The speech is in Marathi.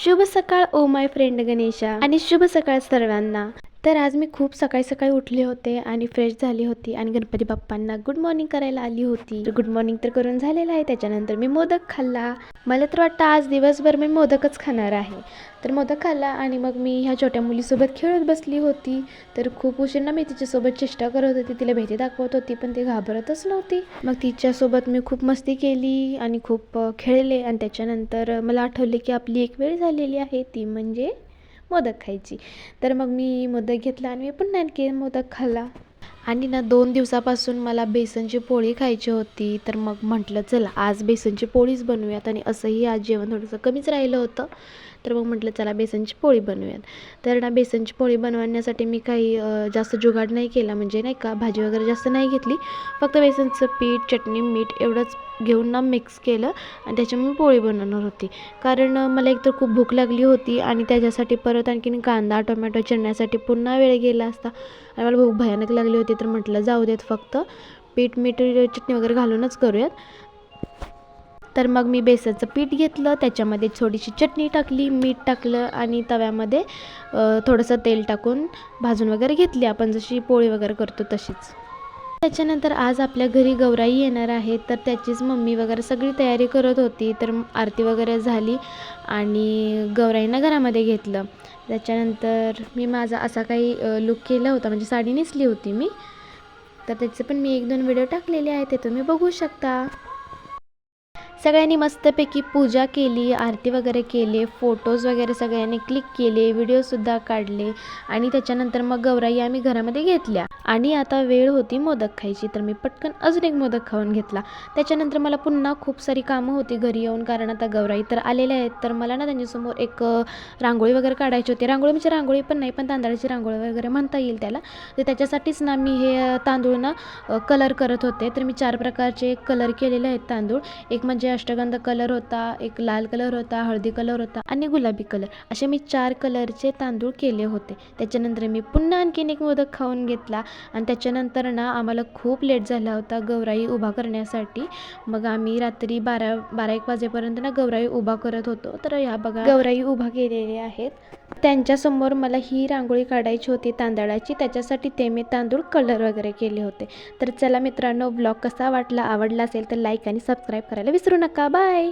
शुभ सकाळ ओ माय फ्रेंड गणेशा आणि शुभ सकाळ सर्वांना। तर आज मी खूप सकाळी सकाळी उठले होते आणि फ्रेश झाली होती आणि गणपती बाप्पांना गुड मॉर्निंग करायला आली होती। गुड मॉर्निंग तर करून झालेलं आहे। त्याच्यानंतर मी मोदक खाल्ला। मला तर वाटतं आज दिवसभर मी मोदकच खाणार आहे। तर मोदक खाल्ला आणि मग मी ह्या छोट्या मुलीसोबत खेळत बसली होती। तर खूप उशीर मी तिच्यासोबत चेष्टा करत होती, तिला भीती दाखवत होती, पण ती घाबरतच नव्हती। मग तिच्यासोबत मी खूप मस्ती केली आणि खूप खेळले आणि त्याच्यानंतर मला आठवले की आपली एक वेळ झालेली आहे, ती म्हणजे मोदक खायची। तर मग मी मोदक घेतला आणि मी पुन्हा आणखी मोदक खाल्ला। आणि ना 2 दिवसापासून मला बेसनची पोळी खायची होती। तर मग म्हटलं चला आज बेसनची पोळीच बनवूयात आणि असंही आज जेवण थोडंसं कमीच राहिलं होतं। तर मग म्हटलं चला बेसनची पोळी बनवूयात। तर ना बेसनची पोळी बनवण्यासाठी मी काही जास्त जुगाड नाही केला, म्हणजे नाही का भाजी वगैरे जास्त नाही घेतली। फक्त बेसनचं पीठ, चटणी, मीठ एवढंच घेऊन ना मिक्स केलं आणि त्याच्यामुळे पोळी बनवणार होती। कारण मला एकतर खूप भूक लागली होती आणि त्याच्यासाठी परत आणखीन कांदा टोमॅटो चिरण्यासाठी पुन्हा वेळ गेला असता आणि मला भूक भयानक लागली होती। तर म्हटलं जाऊ देत, फक्त पीठ मीठ चटणी वगैरे घालूनच करूयात। तर मग मी बेसनचं पीठ घेतलं, त्याच्यामध्ये थोडीशी चटणी टाकली, मीठ टाकलं आणि तव्यामध्ये थोडंसं तेल टाकून भाजून वगैरे घेतली, आपण जशी पोळी वगैरे करतो तशीच। त्याच्यानंतर आज आपल्या घरी गौराई येणार आहे, तर त्याचीच मम्मी वगैरे सगळी तयारी करत होती। तर आरती वगैरे झाली आणि गौराईंना घरामध्ये घेतलं। त्याच्यानंतर मी माझा असा काही लुक केला होता, म्हणजे साडी नेसली होती मी। तर त्याचे पण मी 1-2 व्हिडिओ टाकलेले आहेत, ते तुम्ही बघू शकता। सगळ्यांनी मस्तपैकी पूजा केली, आरती वगैरे केले, फोटोज वगैरे सगळ्यांनी क्लिक केले, व्हिडिओसुद्धा काढले आणि त्याच्यानंतर मग गौराई आम्ही घरामध्ये घेतल्या आणि आता वेळ होती मोदक खायची। तर मी पटकन अजून एक मोदक खाऊन घेतला। त्याच्यानंतर मला पुन्हा खूप सारी कामं होती घरी येऊन, कारण आता गौराई तर आलेल्या आहेत। तर मला ना त्यांच्यासमोर एक रांगोळी वगैरे काढायची होती। रांगोळी म्हणजे रांगोळी पण नाही, पण तांदळाची रांगोळी वगैरे म्हणता येईल त्याला। तर त्याच्यासाठीच ना मी हे तांदूळ ना कलर करत होते। तर मी 4 प्रकारचे कलर केलेले आहेत तांदूळ। एक म्हणजे अष्टगंध कलर होता, एक लाल कलर होता, हळदी कलर होता आणि गुलाबी कलर, असे मी 4 कलरचे तांदूळ केले होते। त्याच्यानंतर मी पुन्हा आणखीन एक मोदक खाऊन घेतला आणि त्याच्यानंतर ना आम्हाला खूप लेट झाला होता गौराई उभा करण्यासाठी। मग आम्ही रात्री 12-1 वाजेपर्यंत ना गौराई उभा करत होतो। तर ह्या बघा गौराई उभा केलेल्या आहेत। त्यांच्यासमोर मला ही रांगोळी काढायची होती तांदळाची, त्याच्यासाठी ते मी तांदूळ कलर वगैरे केले होते। तर चला मित्रांनो, ब्लॉग कसा वाटला, आवडला असेल तर लाईक आणि सबस्क्राईब करायला विसरू नका। बाय।